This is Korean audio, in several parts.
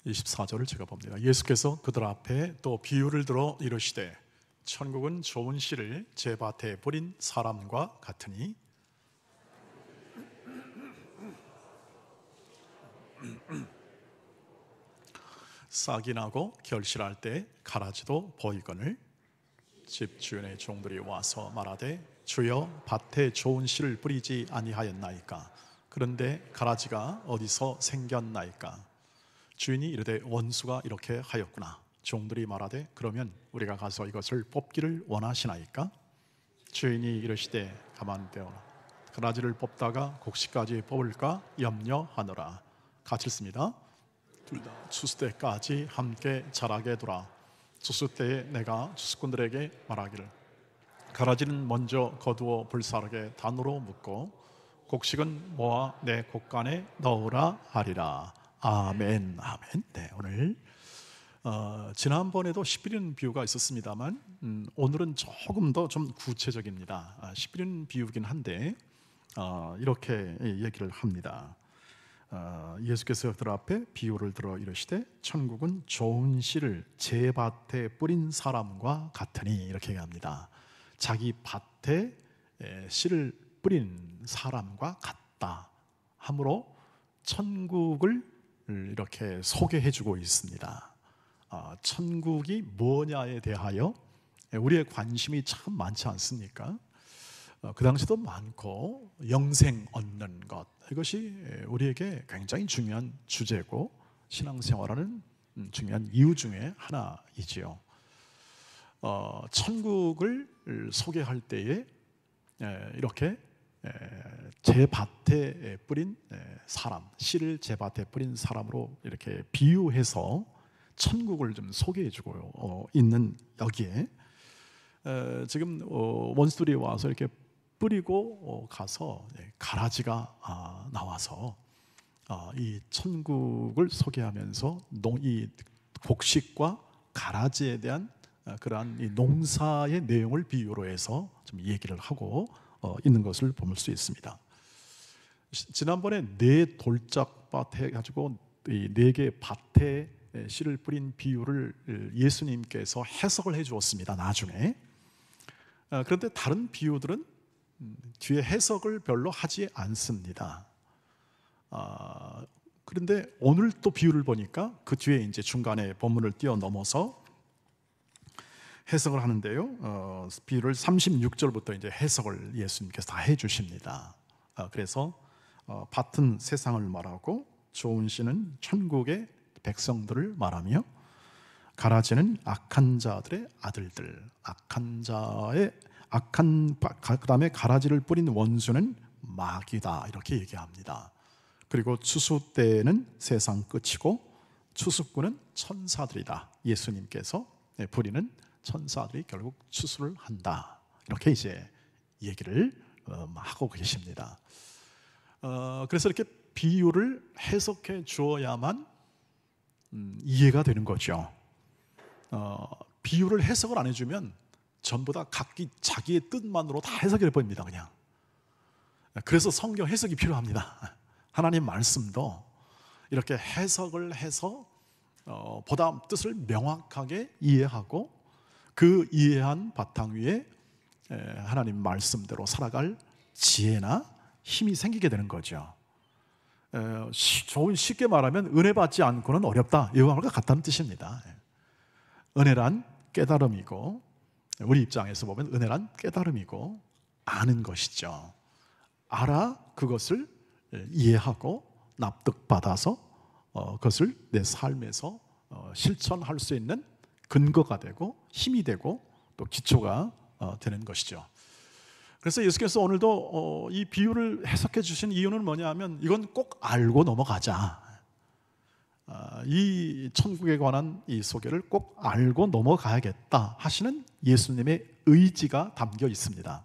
24절을 제가 봅니다. 예수께서 그들 앞에 또 비유를 들어 이르시되 천국은 좋은 씨를 제 밭에 뿌린 사람과 같으니 싹이 나고 결실할 때 가라지도 보이거늘 집 주인의 종들이 와서 말하되 주여 밭에 좋은 씨를 뿌리지 아니하였나이까? 그런데 가라지가 어디서 생겼나이까? 주인이 이르되 원수가 이렇게 하였구나. 종들이 말하되 그러면 우리가 가서 이것을 뽑기를 원하시나이까? 주인이 이르시되 가만 되어라. 가라지를 뽑다가 곡식까지 뽑을까 염려하노라. 같이 읽습니다. 둘 다 추수 때까지 함께 자라게 두라. 추수 때에 내가 추수꾼들에게 말하기를 가라지는 먼저 거두어 불사르게 단으로 묶고 곡식은 모아 내 곡간에 넣으라 하리라. 아멘. 아멘. 네, 오늘 지난번에도 씨 뿌리는 비유가 있었습니다만 오늘은 조금 더 좀 구체적입니다. 씨 뿌리는 비유긴 한데 이렇게 얘기를 합니다. 예수께서 그들 앞에 비유를 들어 이르시되 천국은 좋은 씨를 제 밭에 뿌린 사람과 같으니 이렇게 얘기합니다. 자기 밭에 씨를 뿌린 사람과 같다 하므로 천국을 이렇게 소개해주고 있습니다. 천국이 뭐냐에 대하여 우리의 관심이 참 많지 않습니까? 그 당시도 많고 영생 얻는 것, 이것이 우리에게 굉장히 중요한 주제고 신앙생활하는 중요한 이유 중에 하나이지요. 천국을 소개할 때에 이렇게 제 밭에 뿌린 사람, 씨를 제 밭에 뿌린 사람으로 이렇게 비유해서 천국을 좀 소개해주고 있는 여기에 지금 원수들이 와서 이렇게 뿌리고 가서 가라지가 나와서 이 천국을 소개하면서 이 곡식과 가라지에 대한 그러한 이 농사의 내용을 비유로 해서 좀 얘기를 하고 있는 것을 볼 수 있습니다. 지난번에 네 돌짝밭 해가지고 이 네 개 밭에 씨를 뿌린 비유를 예수님께서 해석을 해주었습니다. 나중에 그런데 다른 비유들은 뒤에 해석을 별로 하지 않습니다. 그런데 오늘 또 비유를 보니까 그 뒤에 이제 중간에 본문을 뛰어넘어서 해석을 하는데요. 비유를 36절부터 이제 해석을 예수님께서 다 해주십니다. 그래서 밭은 세상을 말하고 좋은 씨는 천국의 백성들을 말하며 가라지는 악한 자들의 아들들, 그다음에 가라지를 뿌린 원수는 마귀다 이렇게 얘기합니다. 그리고 추수 때는 세상 끝이고 추수꾼은 천사들이다. 예수님께서 부리는 천사들이 결국 추수를 한다. 이렇게 이제 얘기를 하고 계십니다. 그래서 이렇게 비유를 해석해 주어야만 이해가 되는 거죠. 비유를 해석을 안 해주면 전부 다 각기 자기의 뜻만으로 다 해석해 버립니다. 그냥. 그래서 성경 해석이 필요합니다. 하나님 말씀도 이렇게 해석을 해서 보다 뜻을 명확하게 이해하고 그 이해한 바탕 위에 하나님 말씀대로 살아갈 지혜나 힘이 생기게 되는 거죠. 쉽게 말하면 은혜 받지 않고는 어렵다, 이와 같다는 뜻입니다. 은혜란 깨달음이고 우리 입장에서 보면 은혜란 깨달음이고 아는 것이죠. 알아 그것을 이해하고 납득받아서 그것을 내 삶에서 실천할 수 있는 근거가 되고 힘이 되고 또 기초가 되는 것이죠. 그래서 예수께서 오늘도 이 비유를 해석해 주신 이유는 뭐냐 하면 이건 꼭 알고 넘어가자. 이 천국에 관한 이 소개를 꼭 알고 넘어가야겠다 하시는 예수님의 의지가 담겨 있습니다.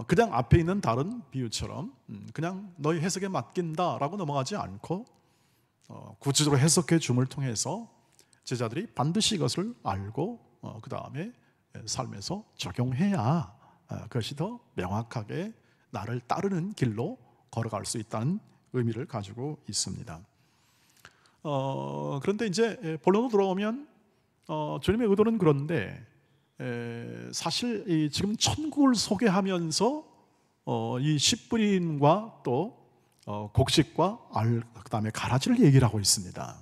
그냥 앞에 있는 다른 비유처럼 그냥 너희 해석에 맡긴다라고 넘어가지 않고 구체적으로 해석해 줌을 통해서 제자들이 반드시 이것을 알고 그 다음에 삶에서 적용해야 그것이 더 명확하게 나를 따르는 길로 걸어갈 수 있다는 의미를 가지고 있습니다. 그런데 이제 본론으로 돌아오면 주님의 의도는 그런데 사실 지금 천국을 소개하면서 이 씨 뿌림과 또 곡식과 알, 그다음에 가라지를 얘기를 하고 있습니다.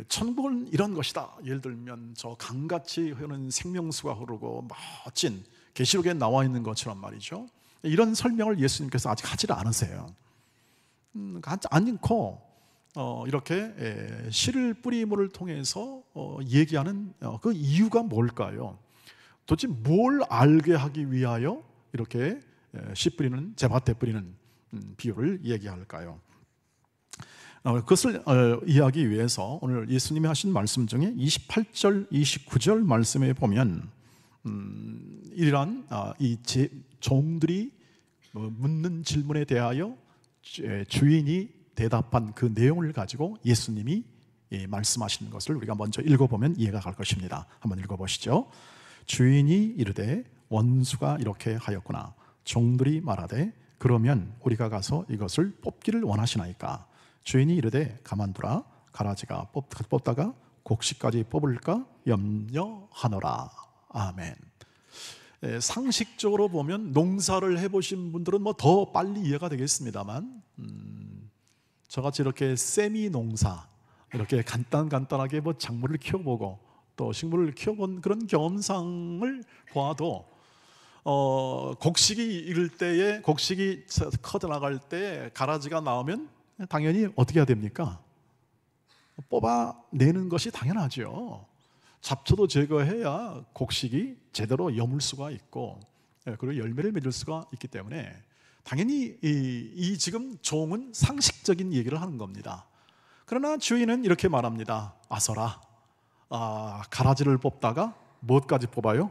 천국은 이런 것이다. 예를 들면 저 강같이 흐르는 생명수가 흐르고 멋진 계시록에 나와 있는 것처럼 말이죠. 이런 설명을 예수님께서 아직 하지 않으세요. 않고 이렇게 씨를 뿌림을 통해서 얘기하는 그 이유가 뭘까요? 도대체 뭘 알게 하기 위하여 이렇게 씨 뿌리는, 제밭에 뿌리는 비유를 얘기할까요? 그것을 이해하기 위해서 오늘 예수님이 하신 말씀 중에 28절, 29절 말씀에 보면 이러한 이 종들이 묻는 질문에 대하여 주인이 대답한 그 내용을 가지고 예수님이 말씀하시는 것을 우리가 먼저 읽어보면 이해가 갈 것입니다. 한번 읽어보시죠. 주인이 이르되 원수가 이렇게 하였구나. 종들이 말하되 그러면 우리가 가서 이것을 뽑기를 원하시나이까. 주인이 이르되 가만두라. 가라지가 뽑다가 곡식까지 뽑을까 염려하노라. 아멘. 상식적으로 보면 농사를 해보신 분들은 뭐 더 빨리 이해가 되겠습니다만 저같이 이렇게 세미 농사, 이렇게 간단하게 뭐 작물을 키워보고 또 식물을 키워본 그런 경험상을 보아도 곡식이 익을 때에, 곡식이 커져나갈 때 가라지가 나오면 당연히 어떻게 해야 됩니까? 뽑아내는 것이 당연하죠. 잡초도 제거해야 곡식이 제대로 여물 수가 있고 그리고 열매를 맺을 수가 있기 때문에 당연히 이 지금 종은 상식적인 얘기를 하는 겁니다. 그러나 주인은 이렇게 말합니다. 아서라, 가라지를 뽑다가 무엇까지 뽑아요?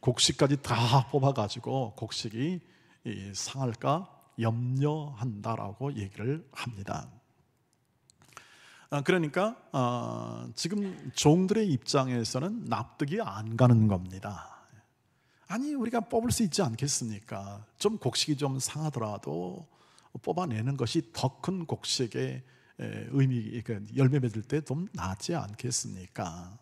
곡식까지 다 뽑아가지고 곡식이 상할까 염려한다라고 얘기를 합니다. 그러니까 지금 종들의 입장에서는 납득이 안 가는 겁니다. 아니 우리가 뽑을 수 있지 않겠습니까? 좀 곡식이 좀 상하더라도 뽑아내는 것이 더 큰 곡식의 의미, 열매 맺을 때 좀 낫지 않겠습니까?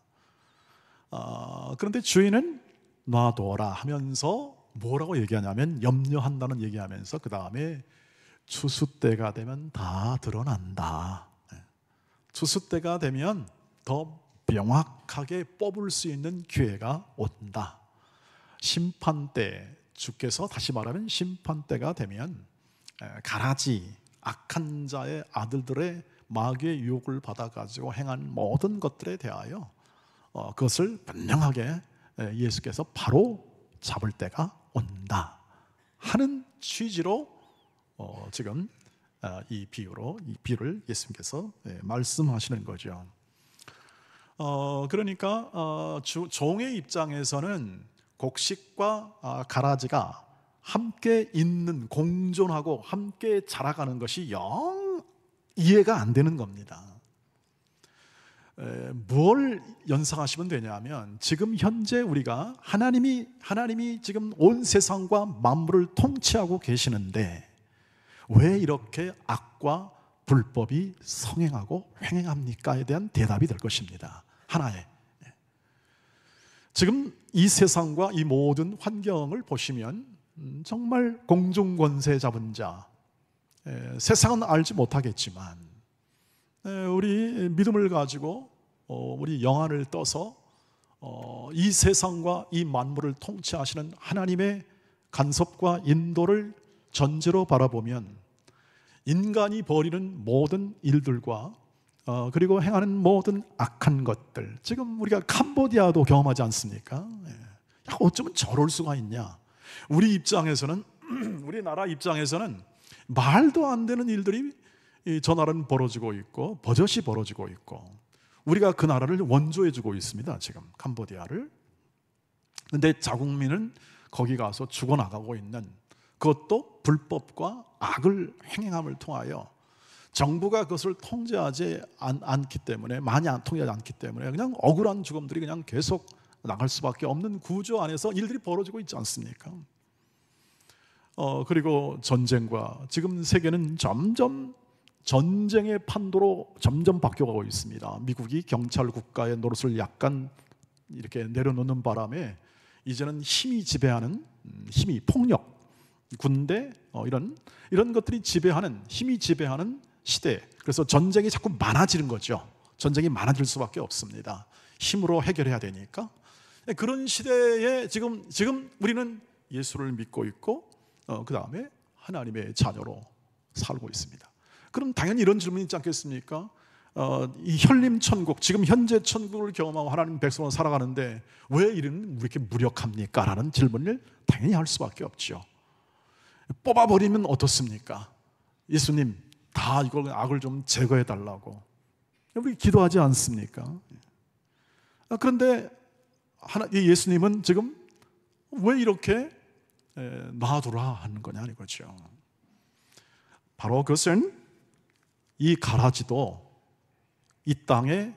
그런데 주인은 놔둬라 하면서 뭐라고 얘기하냐면 염려한다는 얘기하면서 그 다음에 추수 때가 되면 다 드러난다. 추수 때가 되면 더 명확하게 뽑을 수 있는 기회가 온다. 심판 때, 주께서 다시 말하면 심판 때가 되면 가라지, 악한 자의 아들들의 마귀의 유혹을 받아가지고 행한 모든 것들에 대하여 그것을 분명하게 예수께서 바로 잡을 때가 온다 하는 취지로 지금 이 비유를 예수님께서 말씀하시는 거죠. 그러니까 종의 입장에서는 곡식과 가라지가 함께 있는, 공존하고 함께 자라가는 것이 영 이해가 안 되는 겁니다. 뭘 연상하시면 되냐면 지금 현재 우리가 하나님이 지금 온 세상과 만물을 통치하고 계시는데 왜 이렇게 악과 불법이 성행하고 횡행합니까에 대한 대답이 될 것입니다. 하나의 지금 이 세상과 이 모든 환경을 보시면 정말 공중권세 잡은 자, 세상은 알지 못하겠지만 우리 믿음을 가지고 우리 영안을 떠서 이 세상과 이 만물을 통치하시는 하나님의 간섭과 인도를 전제로 바라보면 인간이 벌이는 모든 일들과 그리고 행하는 모든 악한 것들, 지금 우리가 캄보디아도 경험하지 않습니까? 어쩌면 저럴 수가 있냐? 우리 입장에서는 우리나라 입장에서는 말도 안 되는 일들이 저 나라는 벌어지고 있고 버젓이 벌어지고 있고 우리가 그 나라를 원조해 주고 있습니다. 지금 캄보디아를. 근데 자국민은 거기 가서 죽어나가고 있는, 그것도 불법과 악을 행함을 통하여 정부가 그것을 통제하지 않기 때문에, 많이 통제하지 않기 때문에 그냥 억울한 죽음들이 그냥 계속 나갈 수밖에 없는 구조 안에서 일들이 벌어지고 있지 않습니까? 그리고 전쟁과 지금 세계는 점점 전쟁의 판도로 점점 바뀌어가고 있습니다. 미국이 경찰 국가의 노릇을 약간 이렇게 내려놓는 바람에 이제는 힘이 지배하는, 힘이 폭력, 군대, 이런 것들이 지배하는, 힘이 지배하는 시대. 그래서 전쟁이 자꾸 많아지는 거죠. 전쟁이 많아질 수밖에 없습니다. 힘으로 해결해야 되니까. 그런 시대에 지금 우리는 예수를 믿고 있고, 그 다음에 하나님의 자녀로 살고 있습니다. 그럼 당연히 이런 질문이 있지 않겠습니까? 이 현림 천국, 지금 현재 천국을 경험하고 하나님 백성으로 살아가는데 왜 이렇게 무력합니까? 라는 질문을 당연히 할 수밖에 없죠. 뽑아버리면 어떻습니까? 예수님, 다 이걸 악을 좀 제거해 달라고 우리 기도하지 않습니까? 그런데 예수님은 지금 왜 이렇게 놔두라 하는 거냐 이거죠. 바로 그것은 이 가라지도 이 땅에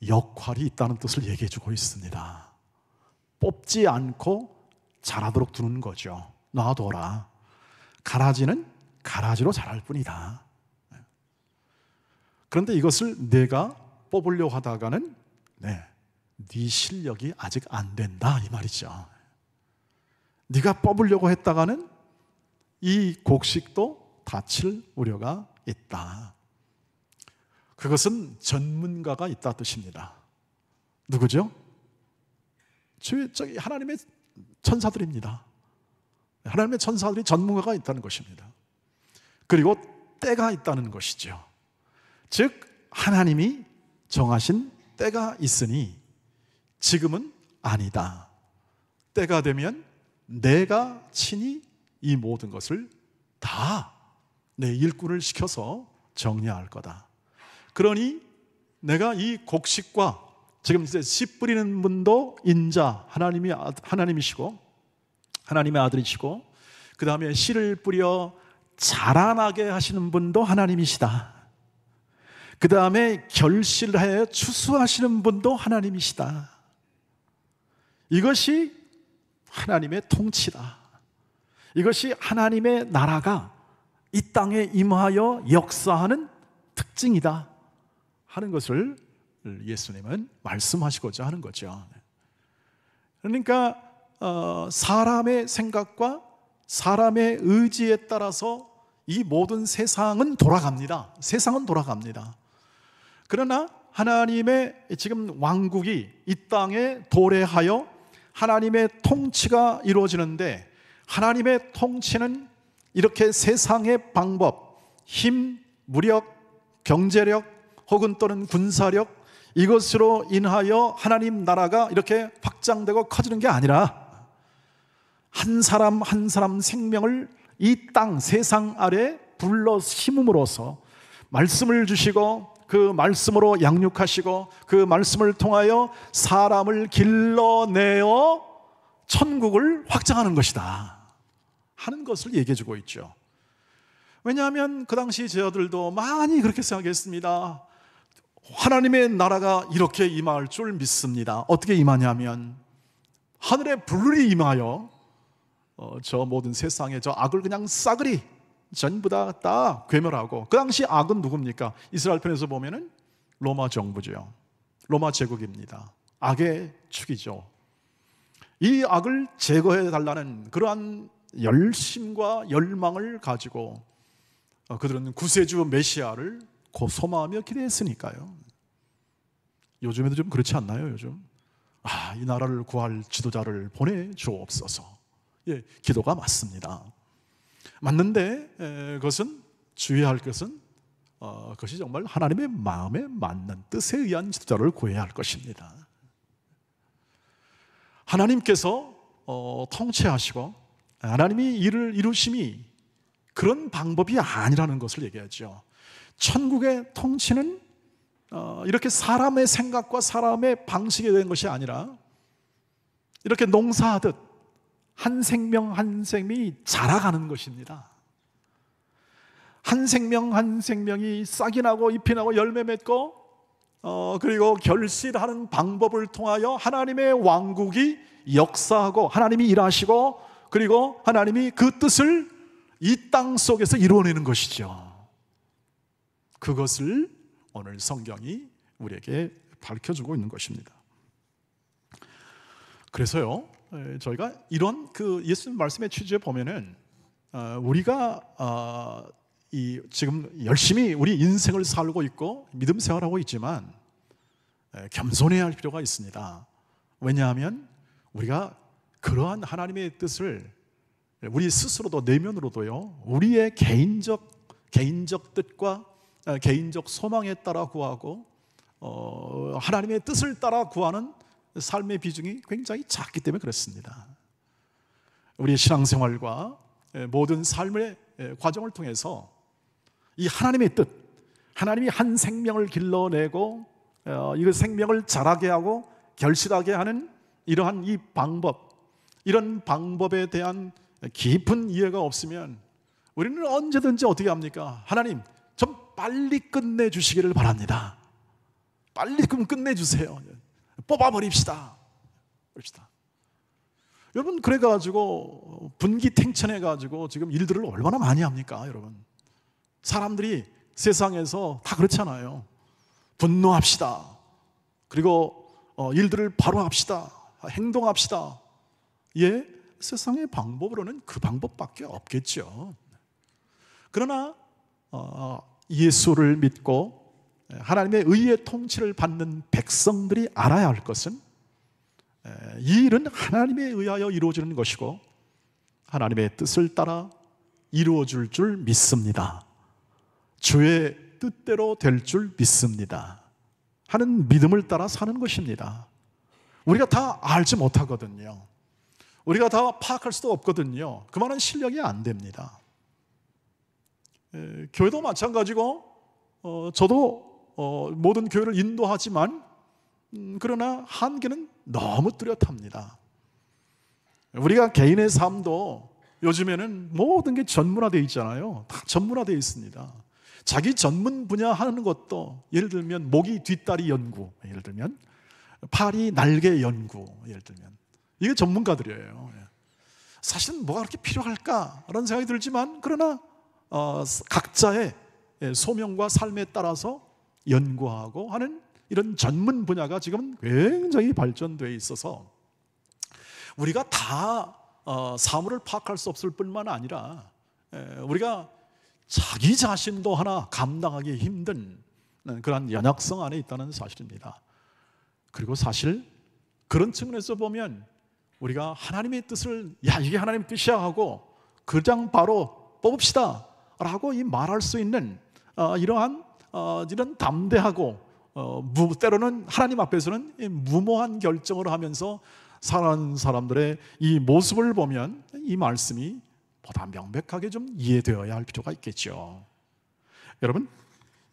역할이 있다는 뜻을 얘기해 주고 있습니다. 뽑지 않고 자라도록 두는 거죠. 놔둬라. 가라지는 가라지로 자랄 뿐이다. 그런데 이것을 내가 뽑으려고 하다가는 네 실력이 아직 안 된다 이 말이죠. 네가 뽑으려고 했다가는 이 곡식도 다칠 우려가 있다. 그것은 전문가가 있다 뜻입니다. 누구죠? 저기 하나님의 천사들입니다. 하나님의 천사들이 전문가가 있다는 것입니다. 그리고 때가 있다는 것이죠. 즉 하나님이 정하신 때가 있으니 지금은 아니다. 때가 되면 내가 친히 이 모든 것을 다 내 일꾼을 시켜서 정리할 거다. 그러니 내가 이 곡식과 지금 이제 씨 뿌리는 분도 인자 하나님이시고 하나님의 아들이시고 그 다음에 씨를 뿌려 자라나게 하시는 분도 하나님이시다. 그 다음에 결실하여 추수하시는 분도 하나님이시다. 이것이 하나님의 통치다. 이것이 하나님의 나라가 이 땅에 임하여 역사하는 특징이다 하는 것을 예수님은 말씀하시고자 하는 거죠. 그러니까 사람의 생각과 사람의 의지에 따라서 이 모든 세상은 돌아갑니다. 세상은 돌아갑니다. 그러나 하나님의 지금 왕국이 이 땅에 도래하여 하나님의 통치가 이루어지는데 하나님의 통치는 이렇게 세상의 방법, 힘, 무력, 경제력 혹은 또는 군사력 이것으로 인하여 하나님 나라가 이렇게 확장되고 커지는 게 아니라 한 사람 한 사람 생명을 이 땅 세상 아래 불러 심음으로써 말씀을 주시고 그 말씀으로 양육하시고 그 말씀을 통하여 사람을 길러내어 천국을 확장하는 것이다 하는 것을 얘기해 주고 있죠. 왜냐하면 그 당시 제자들도 많이 그렇게 생각했습니다. 하나님의 나라가 이렇게 임할 줄 믿습니다. 어떻게 임하냐면 하늘의 불이 임하여 저 모든 세상에 저 악을 그냥 싸그리 전부 다 괴멸하고, 그 당시 악은 누굽니까? 이스라엘 편에서 보면은 로마 정부죠. 로마 제국입니다. 악의 축이죠. 이 악을 제거해 달라는 그러한 열심과 열망을 가지고 그들은 구세주 메시아를 소망하며 기대했으니까요. 요즘에도 좀 그렇지 않나요? 요즘 이 나라를 구할 지도자를 보내주옵소서. 예, 기도가 맞습니다. 맞는데 그것은 주의해야 할 것은 그것이 정말 하나님의 마음에 맞는 뜻에 의한 지도자를 구해야 할 것입니다. 하나님께서 통치하시고 하나님이 일을 이루심이 그런 방법이 아니라는 것을 얘기하죠. 천국의 통치는 이렇게 사람의 생각과 사람의 방식에 대한 것이 아니라 이렇게 농사하듯 한 생명 한 생명이 자라가는 것입니다. 한 생명 한 생명이 싹이 나고 잎이 나고 열매 맺고 그리고 결실하는 방법을 통하여 하나님의 왕국이 역사하고 하나님이 일하시고 그리고 하나님이 그 뜻을 이 땅 속에서 이루어내는 것이죠. 그것을 오늘 성경이 우리에게 밝혀주고 있는 것입니다. 그래서요, 저희가 이런 그 예수님 말씀의 취지에 보면은 우리가 지금 열심히 우리 인생을 살고 있고 믿음 생활하고 있지만 겸손해야 할 필요가 있습니다. 왜냐하면 우리가 그러한 하나님의 뜻을 우리 스스로도 내면으로도요, 우리의 개인적 뜻과 개인적 소망에 따라 구하고 하나님의 뜻을 따라 구하는 삶의 비중이 굉장히 작기 때문에 그렇습니다. 우리의 신앙생활과 모든 삶의 과정을 통해서 이 하나님의 뜻, 하나님이 한 생명을 길러내고 이 생명을 자라게 하고 결실하게 하는 이러한 이 방법, 이런 방법에 대한 깊은 이해가 없으면 우리는 언제든지 어떻게 합니까? 하나님, 좀 빨리 끝내주시기를 바랍니다. 빨리 좀 끝내주세요. 뽑아버립시다. 여러분, 그래가지고 분기탱천해가지고 지금 일들을 얼마나 많이 합니까? 여러분, 사람들이 세상에서 다 그렇잖아요. 분노합시다. 그리고 일들을 바로 합시다. 행동합시다. 예, 세상의 방법으로는 그 방법밖에 없겠죠. 그러나 예수를 믿고 하나님의 의의 통치를 받는 백성들이 알아야 할 것은 이 일은 하나님에 의하여 이루어지는 것이고 하나님의 뜻을 따라 이루어질 줄 믿습니다. 주의 뜻대로 될 줄 믿습니다 하는 믿음을 따라 사는 것입니다. 우리가 다 알지 못하거든요. 우리가 다 파악할 수도 없거든요. 그만한 실력이 안 됩니다. 교회도 마찬가지고 저도 모든 교회를 인도하지만 그러나 한계는 너무 뚜렷합니다. 우리가 개인의 삶도 요즘에는 모든 게 전문화되어 있잖아요. 다 전문화되어 있습니다. 자기 전문 분야 하는 것도 예를 들면 모기 뒷다리 연구, 예를 들면 파리 날개 연구, 예를 들면 이게 전문가들이에요. 사실은 뭐가 그렇게 필요할까라는 생각이 들지만 그러나 각자의 소명과 삶에 따라서 연구하고 하는 이런 전문 분야가 지금 굉장히 발전되어 있어서 우리가 다 사물을 파악할 수 없을 뿐만 아니라 우리가 자기 자신도 하나 감당하기 힘든 그런 연약성 안에 있다는 사실입니다. 그리고 사실 그런 측면에서 보면 우리가 하나님의 뜻을 이게 하나님의 뜻이야 하고 그냥 바로 뽑읍시다 라고 말할 수 있는 이런 담대하고 때로는 하나님 앞에서는 무모한 결정을 하면서 살아가는 사람들의 이 모습을 보면 이 말씀이 보다 명백하게 좀 이해되어야 할 필요가 있겠죠. 여러분,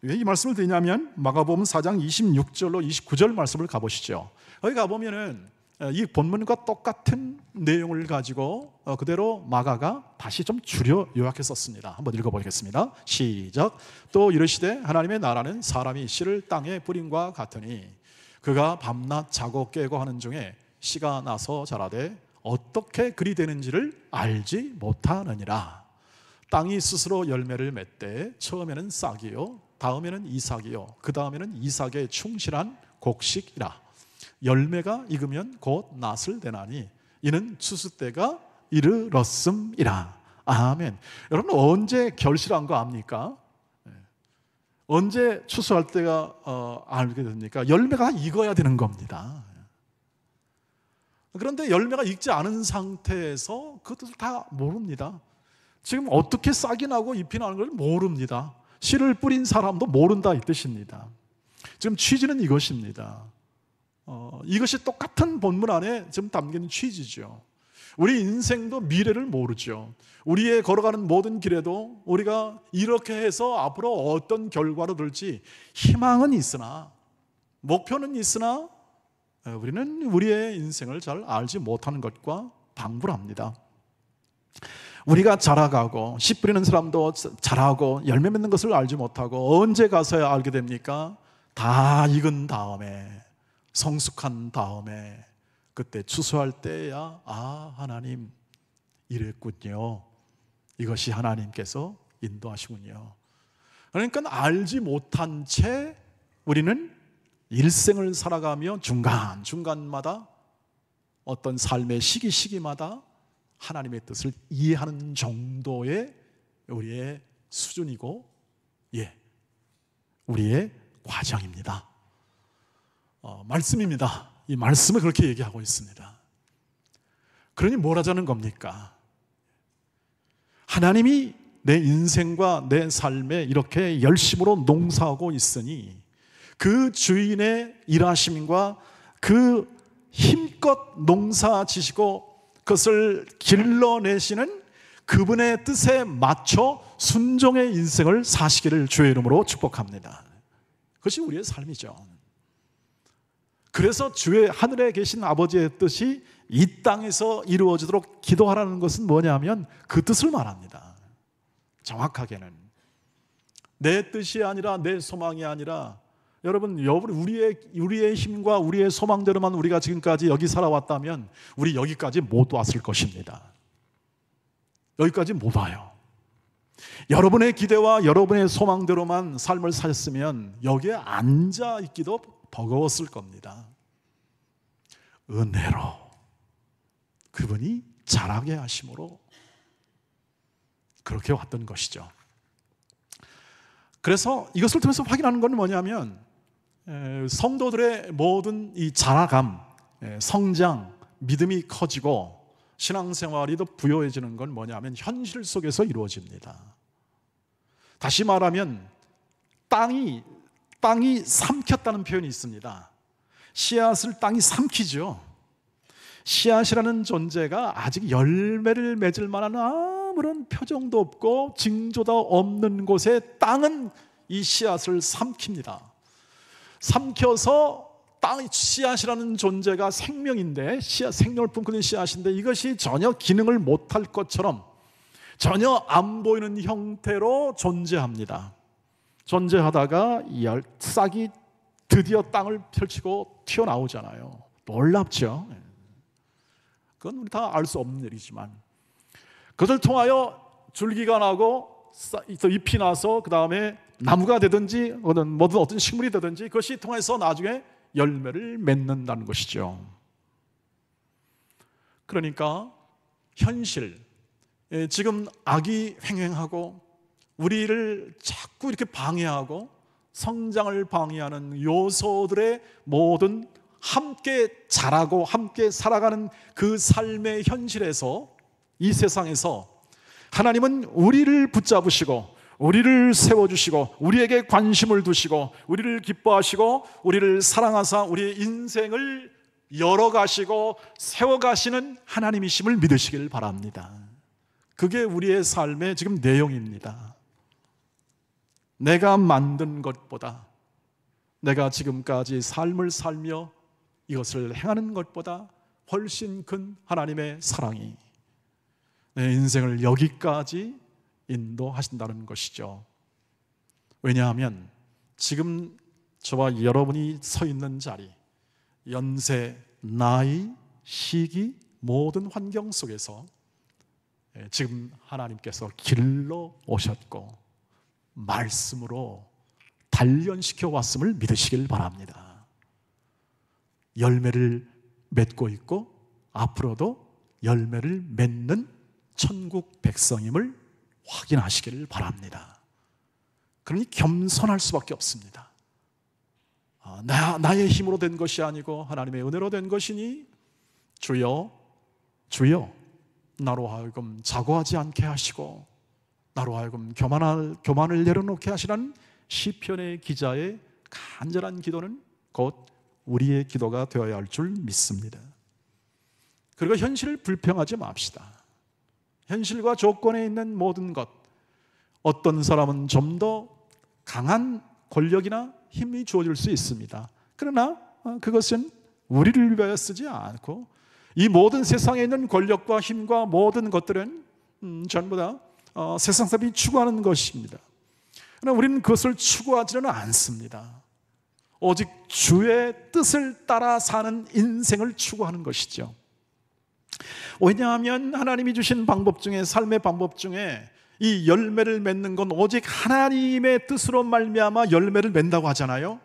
왜 이 말씀을 드리냐면 마가복음 4장 26절로 29절 말씀을 가보시죠. 여기 가보면은 이 본문과 똑같은 내용을 가지고 그대로 마가가 다시 좀 줄여 요약해 썼습니다. 한번 읽어보겠습니다. 시작. 또 이르시되 하나님의 나라는 사람이 씨를 땅에 뿌림과 같으니 그가 밤낮 자고 깨고 하는 중에 씨가 나서 자라되 어떻게 그리 되는지를 알지 못하느니라. 땅이 스스로 열매를 맺되 처음에는 싹이요 다음에는 이삭이요 그 다음에는 이삭에 충실한 곡식이라. 열매가 익으면 곧 낫을 되나니 이는 추수 때가 이르렀음이라. 아멘. 여러분, 언제 결실한 거 압니까? 언제 추수할 때가 알게 됩니까? 열매가 익어야 되는 겁니다. 그런데 열매가 익지 않은 상태에서 그것을 다 모릅니다. 지금 어떻게 싹이 나고 잎이 나는 걸 모릅니다. 씨를 뿌린 사람도 모른다 이 뜻입니다. 지금 취지는 이것입니다. 이것이 똑같은 본문 안에 지금 담긴 취지죠. 우리 인생도 미래를 모르죠. 우리의 걸어가는 모든 길에도 우리가 이렇게 해서 앞으로 어떤 결과로 들지 희망은 있으나 목표는 있으나 우리는 우리의 인생을 잘 알지 못하는 것과 방불합니다. 우리가 자라가고 씨 뿌리는 사람도 자라고 열매 맺는 것을 알지 못하고 언제 가서야 알게 됩니까? 다 익은 다음에 성숙한 다음에 그때 추수할 때야 하나님 이랬군요. 이것이 하나님께서 인도하시군요. 그러니까 알지 못한 채 우리는 일생을 살아가며 중간중간마다 어떤 삶의 시기마다 하나님의 뜻을 이해하는 정도의 우리의 수준이고, 우리의 과정입니다. 말씀입니다. 이 말씀을 그렇게 얘기하고 있습니다. 그러니 뭘 하자는 겁니까? 하나님이 내 인생과 내 삶에 이렇게 열심으로 농사하고 있으니 그 주인의 일하심과 그 힘껏 농사 지시고 그것을 길러내시는 그분의 뜻에 맞춰 순종의 인생을 사시기를 주의 이름으로 축복합니다. 그것이 우리의 삶이죠. 그래서 주의 하늘에 계신 아버지의 뜻이 이 땅에서 이루어지도록 기도하라는 것은 뭐냐면 그 뜻을 말합니다. 정확하게는 내 뜻이 아니라, 내 소망이 아니라, 여러분 우리의 힘과 우리의 소망대로만 우리가 지금까지 여기 살아왔다면 우리 여기까지 못 왔을 것입니다. 여기까지 못 와요. 여러분의 기대와 여러분의 소망대로만 삶을 사셨으면 여기에 앉아 있기도 버거웠을 겁니다. 은혜로 그분이 자라게 하심으로 그렇게 왔던 것이죠. 그래서 이것을 통해서 확인하는 건 뭐냐면 성도들의 모든 이 자라감, 성장, 믿음이 커지고 신앙생활이 더 부요해지는 건 뭐냐면 현실 속에서 이루어집니다. 다시 말하면 땅이 삼켰다는 표현이 있습니다. 씨앗을 땅이 삼키죠. 씨앗이라는 존재가 아직 열매를 맺을 만한 아무런 표정도 없고 징조도 없는 곳에 땅은 이 씨앗을 삼킵니다. 삼켜서 씨앗이라는 존재가 생명인데, 생명을 품고 씨앗인데 이것이 전혀 기능을 못할 것처럼 전혀 안 보이는 형태로 존재합니다. 존재하다가 싹이 드디어 땅을 펼치고 튀어나오잖아요. 놀랍죠? 그건 우리 다 알 수 없는 일이지만 그것을 통하여 줄기가 나고 잎이 나서 그 다음에 나무가 되든지 어떤 식물이 되든지 그것이 통해서 나중에 열매를 맺는다는 것이죠. 그러니까 현실, 지금 악이 횡행하고 우리를 자꾸 이렇게 방해하고 성장을 방해하는 요소들의 모든 함께 자라고 함께 살아가는 그 삶의 현실에서, 이 세상에서 하나님은 우리를 붙잡으시고 우리를 세워주시고 우리에게 관심을 두시고 우리를 기뻐하시고 우리를 사랑하사 우리의 인생을 열어가시고 세워가시는 하나님이심을 믿으시길 바랍니다. 그게 우리의 삶의 지금 내용입니다. 내가 만든 것보다, 내가 지금까지 삶을 살며 이것을 행하는 것보다 훨씬 큰 하나님의 사랑이 내 인생을 여기까지 인도하신다는 것이죠. 왜냐하면 지금 저와 여러분이 서 있는 자리, 연세, 나이, 시기, 모든 환경 속에서 지금 하나님께서 길러 오셨고 말씀으로 단련시켜 왔음을 믿으시길 바랍니다. 열매를 맺고 있고 앞으로도 열매를 맺는 천국 백성임을 확인하시기를 바랍니다. 그러니 겸손할 수밖에 없습니다. 나의 힘으로 된 것이 아니고 하나님의 은혜로 된 것이니 주여, 주여, 나로 하여금 자고하지 않게 하시고 나로 하여금 교만을 내려놓게 하시라는 시편의 기자의 간절한 기도는 곧 우리의 기도가 되어야 할 줄 믿습니다. 그리고 현실을 불평하지 맙시다. 현실과 조건에 있는 모든 것, 어떤 사람은 좀 더 강한 권력이나 힘이 주어질 수 있습니다. 그러나 그것은 우리를 위하여 쓰지 않고 이 모든 세상에 있는 권력과 힘과 모든 것들은 전부 다 세상 사람이 추구하는 것입니다. 그러나 우리는 그것을 추구하지는 않습니다. 오직 주의 뜻을 따라 사는 인생을 추구하는 것이죠. 왜냐하면 하나님이 주신 방법 중에, 삶의 방법 중에 이 열매를 맺는 건 오직 하나님의 뜻으로 말미암아 열매를 맺는다고 하잖아요.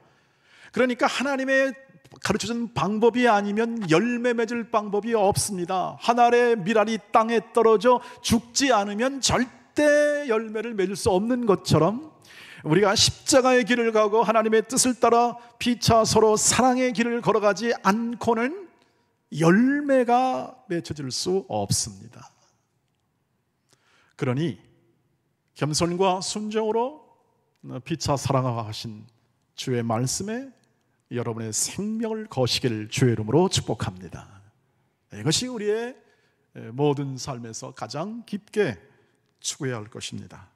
그러니까 하나님의 가르쳐준 방법이 아니면 열매 맺을 방법이 없습니다. 한 알의 밀알이 땅에 떨어져 죽지 않으면 절대 열매를 맺을 수 없는 것처럼, 우리가 십자가의 길을 가고 하나님의 뜻을 따라 피차 서로 사랑의 길을 걸어가지 않고는 열매가 맺혀질 수 없습니다. 그러니 겸손과 순종으로 피차 사랑하신 주의 말씀에 여러분의 생명을 거시기를 주의 이름으로 축복합니다. 이것이 우리의 모든 삶에서 가장 깊게 추구해야 할 것입니다.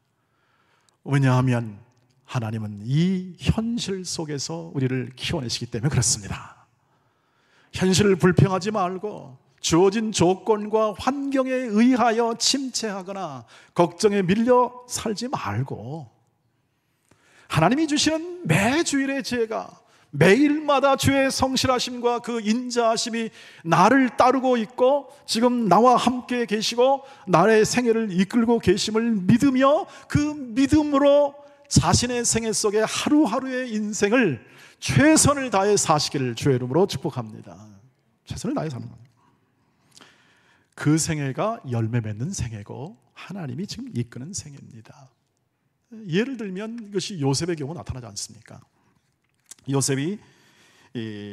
왜냐하면 하나님은 이 현실 속에서 우리를 키워내시기 때문에 그렇습니다. 현실을 불평하지 말고 주어진 조건과 환경에 의하여 침체하거나 걱정에 밀려 살지 말고, 하나님이 주시는 매주일의 제가, 매일마다 주의 성실하심과 그 인자하심이 나를 따르고 있고 지금 나와 함께 계시고 나의 생애를 이끌고 계심을 믿으며, 그 믿음으로 자신의 생애 속에 하루하루의 인생을 최선을 다해 사시기를 주의 이름으로 축복합니다. 최선을 다해 사는 겁니다. 그 생애가 열매 맺는 생애고 하나님이 지금 이끄는 생애입니다. 예를 들면 이것이 요셉의 경우 나타나지 않습니까? 요셉이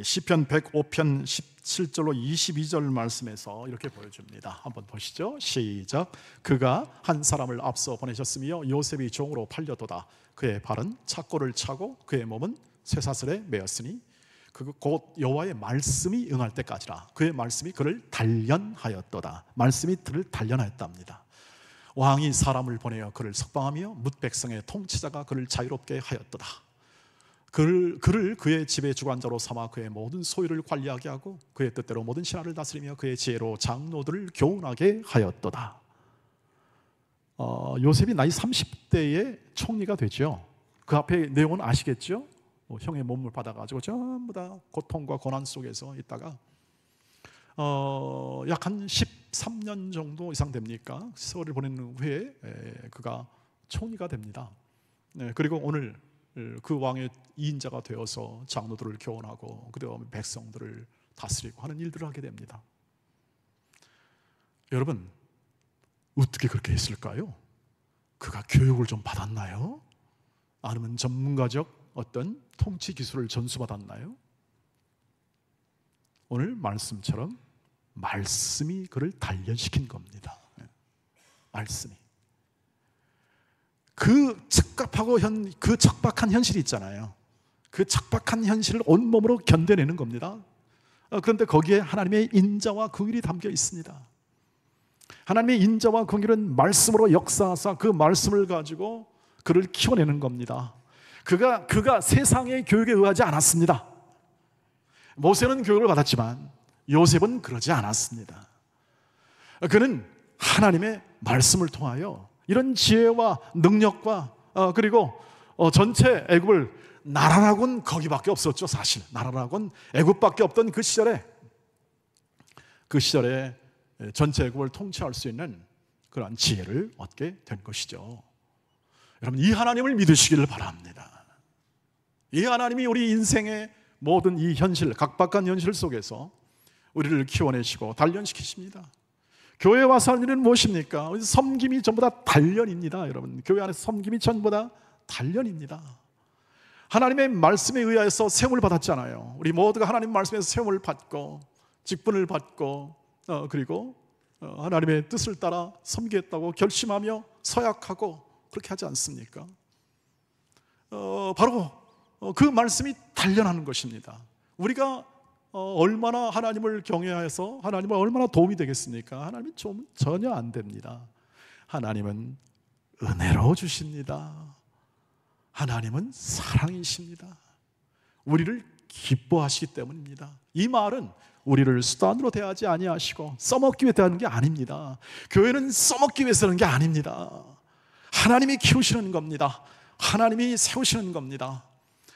시편 105편 17절로 22절 말씀에서 이렇게 보여줍니다. 한번 보시죠. 시작. 그가 한 사람을 앞서 보내셨으며 요셉이 종으로 팔려도다. 그의 발은 착고를 차고 그의 몸은 쇠사슬에 매였으니 곧 여호와의 말씀이 응할 때까지라. 그의 말씀이 그를 단련하였도다. 말씀이 그를 단련하였답니다. 왕이 사람을 보내어 그를 석방하며 뭇 백성의 통치자가 그를 자유롭게 하였도다. 그를 그의 집의 주관자로 삼아 그의 모든 소유를 관리하게 하고 그의 뜻대로 모든 신하를 다스리며 그의 지혜로 장로들을 교훈하게 하였도다. 요셉이 나이 30대에 총리가 되죠. 그 앞에 내용은 아시겠죠? 형의 몸을 받아가지고 전부 다 고통과 고난 속에서 있다가 약 한 13년 정도 이상 됩니까? 세월을 보낸 후에 그가 총리가 됩니다. 그리고 오늘 그 왕의 2인자가 되어서 장로들을 교훈하고 그다음에 백성들을 다스리고 하는 일들을 하게 됩니다. 여러분, 어떻게 그렇게 했을까요? 그가 교육을 좀 받았나요? 아니면 전문가적 어떤 통치 기술을 전수받았나요? 오늘 말씀처럼 말씀이 그를 단련시킨 겁니다. 말씀이. 그 척박한 현실이 있잖아요. 그 척박한 현실을 온몸으로 견뎌내는 겁니다. 그런데 거기에 하나님의 인자와 긍휼이 담겨 있습니다. 하나님의 인자와 긍휼은 말씀으로 역사하사 그 말씀을 가지고 그를 키워내는 겁니다. 그가 세상의 교육에 의하지 않았습니다. 모세는 교육을 받았지만 요셉은 그러지 않았습니다. 그는 하나님의 말씀을 통하여 이런 지혜와 능력과 그리고 전체 애굽을, 나라라고는 거기밖에 없었죠. 사실 나라라고는 애굽밖에 없던 그 시절에 전체 애굽을 통치할 수 있는 그러한 지혜를 얻게 된 것이죠. 여러분, 이 하나님을 믿으시기를 바랍니다. 이 하나님이 우리 인생의 모든 이 현실, 각박한 현실 속에서 우리를 키워내시고 단련시키십니다. 교회 와서 하는 일은 무엇입니까? 섬김이 전부 다 단련입니다. 여러분, 교회 안에서 섬김이 전부 다 단련입니다. 하나님의 말씀에 의해서 세움을 받았잖아요. 우리 모두가 하나님 말씀에서 세움을 받고 직분을 받고 그리고 하나님의 뜻을 따라 섬기겠다고 결심하며 서약하고 그렇게 하지 않습니까? 바로 그 말씀이 단련하는 것입니다. 우리가 얼마나 하나님을 경외해서 하나님을 얼마나 도움이 되겠습니까? 하나님은 전혀 안 됩니다. 하나님은 은혜로 주십니다. 하나님은 사랑이십니다. 우리를 기뻐하시기 때문입니다. 이 말은 우리를 수단으로 대하지 아니하시고 써먹기 위해 대하는 게 아닙니다. 교회는 써먹기 위해서 하는 게 아닙니다. 하나님이 키우시는 겁니다. 하나님이 세우시는 겁니다.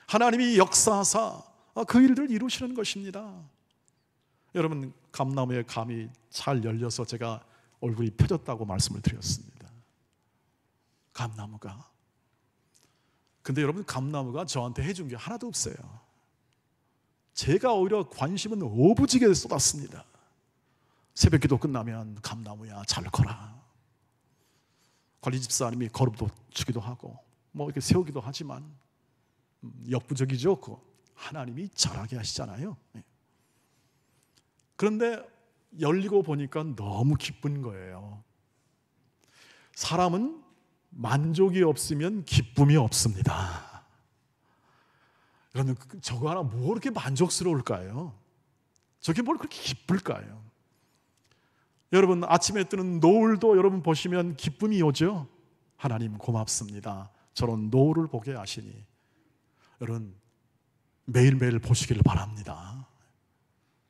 하나님이 역사하사 그 일을 이루시는 것입니다. 여러분, 감나무의 감이 잘 열려서 제가 얼굴이 펴졌다고 말씀을 드렸습니다. 감나무가. 근데 여러분, 감나무가 저한테 해준 게 하나도 없어요. 제가 오히려 관심은 오부지게 쏟았습니다. 새벽기도 끝나면 감나무야 잘 커라. 관리집사님이 거름도 주기도 하고 뭐 이렇게 세우기도 하지만 역부족이죠. 하나님이 자라게 하시잖아요. 그런데 열리고 보니까 너무 기쁜 거예요. 사람은 만족이 없으면 기쁨이 없습니다. 그러면 저거 하나 뭐 그렇게 만족스러울까요? 저게 뭘 그렇게 기쁠까요? 여러분, 아침에 뜨는 노을도 여러분 보시면 기쁨이 오죠. 하나님 고맙습니다. 저런 노을을 보게 하시니. 여러분, 매일매일 보시기를 바랍니다.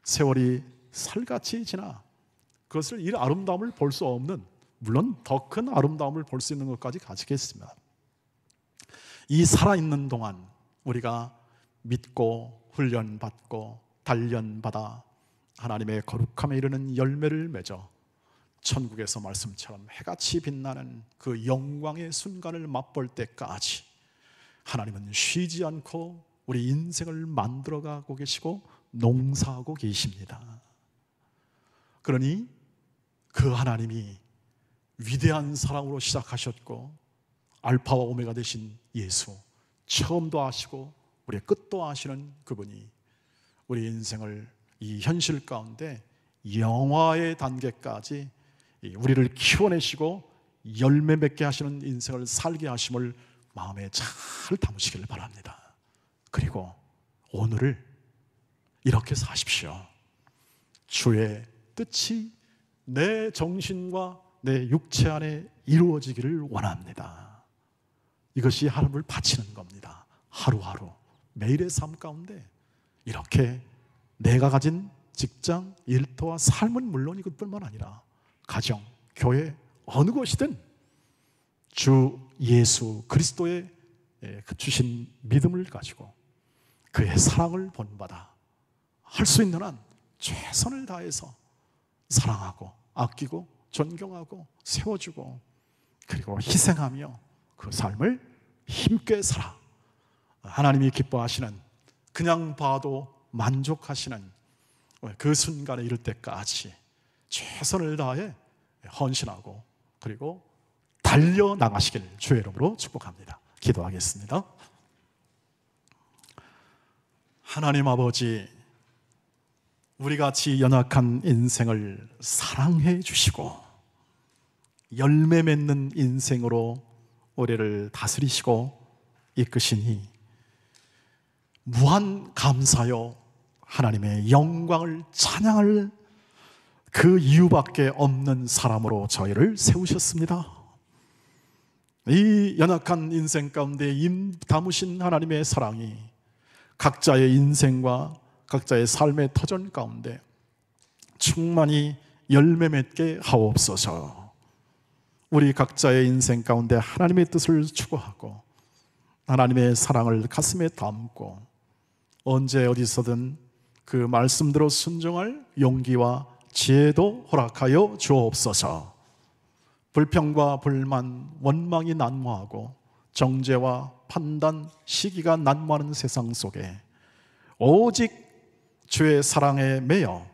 세월이 살같이 지나 그것을 이 아름다움을 볼 수 없는, 물론 더 큰 아름다움을 볼 수 있는 것까지 가지겠습니다. 이 살아있는 동안 우리가 믿고 훈련받고 단련받아 하나님의 거룩함에 이르는 열매를 맺어 천국에서 말씀처럼 해같이 빛나는 그 영광의 순간을 맛볼 때까지 하나님은 쉬지 않고 우리 인생을 만들어가고 계시고 농사하고 계십니다. 그러니 그 하나님이 위대한 사랑으로 시작하셨고 알파와 오메가 되신 예수, 처음도 아시고 우리의 끝도 아시는 그분이 우리 인생을 이 현실 가운데 영화의 단계까지 우리를 키워내시고 열매 맺게 하시는 인생을 살게 하심을 마음에 잘 담으시길 바랍니다. 그리고 오늘을 이렇게 사십시오. 주의 뜻이 내 정신과 내 육체 안에 이루어지기를 원합니다. 이것이 하나님을 바치는 겁니다. 하루하루 매일의 삶 가운데 이렇게 내가 가진 직장, 일터와 삶은 물론 이것뿐만 아니라 가정, 교회, 어느 곳이든 주 예수 그리스도의 주신 믿음을 가지고 그의 사랑을 본받아 할 수 있는 한 최선을 다해서 사랑하고 아끼고 존경하고 세워주고 그리고 희생하며 그 삶을 힘께 살아 하나님이 기뻐하시는, 그냥 봐도 만족하시는 그 순간에 이를 때까지 최선을 다해 헌신하고 그리고 달려나가시길 주의 이름으로 축복합니다. 기도하겠습니다. 하나님 아버지, 우리같이 연약한 인생을 사랑해 주시고 열매 맺는 인생으로 우리를 다스리시고 이끄시니 무한 감사요, 하나님의 영광을 찬양할 그 이유밖에 없는 사람으로 저희를 세우셨습니다. 이 연약한 인생 가운데 임 담으신 하나님의 사랑이 각자의 인생과 각자의 삶의 터전 가운데 충만히 열매 맺게 하옵소서. 우리 각자의 인생 가운데 하나님의 뜻을 추구하고 하나님의 사랑을 가슴에 담고 언제 어디서든 그 말씀대로 순종할 용기와 지혜도 허락하여 주옵소서. 불평과 불만, 원망이 난무하고 정죄와 판단, 시기가 난무하는 세상 속에 오직 주의 사랑에 매여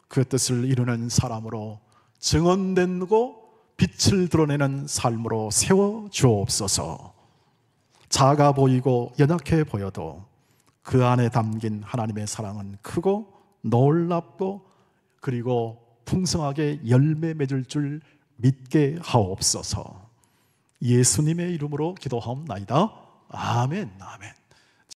그 뜻을 이루는 사람으로 증언되고 빛을 드러내는 삶으로 세워 주옵소서. 작아 보이고 연약해 보여도 그 안에 담긴 하나님의 사랑은 크고 놀랍고 그리고 풍성하게 열매 맺을 줄 믿게 하옵소서. 예수님의 이름으로 기도하옵나이다. 아멘. 아멘.